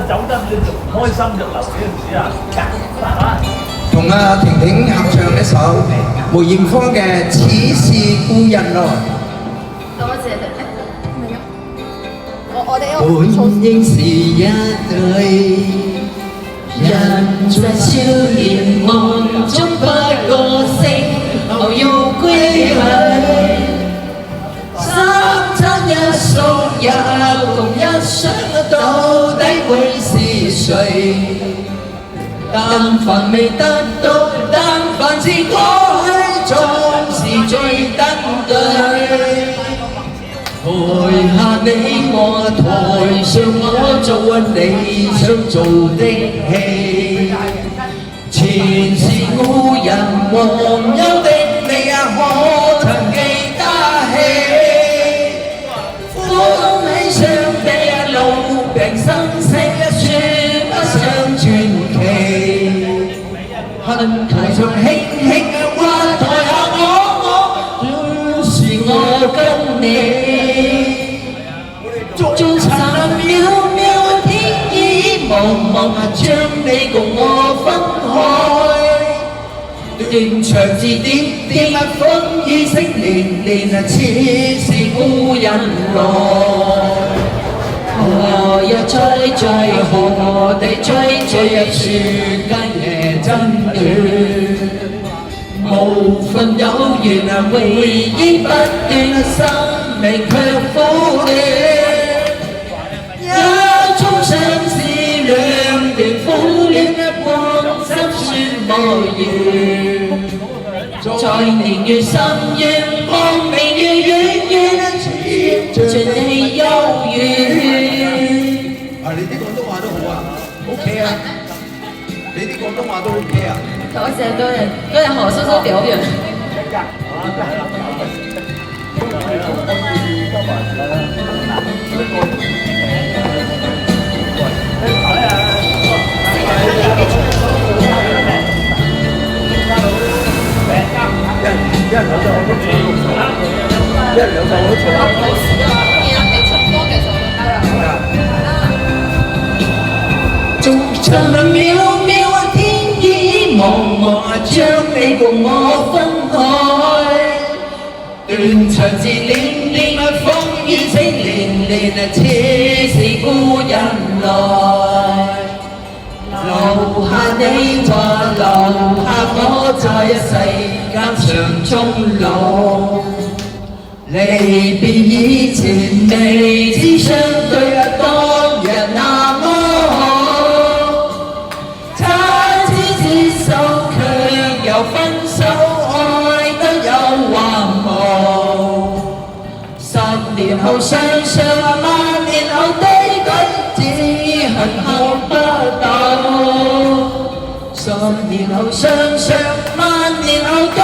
走得你就唔開心就留幾陣時啊，係嘛？同阿婷婷合唱一首梅艷芳嘅《似是故人來》。多謝你。唔係啊，我哋本應是一對，人在少年夢中不覺醒，後要歸去。三餐一宿也共一想，到底會是誰？但凡未得到，但凡是過去，總是最登對。台下你我，台上我做你想做的戲。前事故人忘憂的你啊，可曾記得起？歡喜相比啊，老病生死啊，說不上傳奇。恨台上輕輕話，台下我是我跟你。縱殘啊渺渺天意茫茫，將你共我分開。斷腸字點點啊，風雨聲連連啊，似是故人來。何日再聚，何地追追，樹間夜真暖。無份有緣啊，回憶不斷，生命卻苦戀。一衝上是兩段苦戀，光心酸無言。在年月深淵，望明月遠遠，傳你幽怨。啊！你啲廣東話都好啊 ，OK 啊，你啲廣東話都 OK 啊。多謝多謝何叔叔表揚。縱場渺渺天意茫茫，將你共我分開。斷腸字連連，風雨聲連連，似是故人來。留下你話，留下我在世間長終老。離別以前未知相對，當日那麼好。他只接受，卻又分手，愛得有還無。10年後相想，萬年後對對，只恨看不到。10年後相想，萬年後對。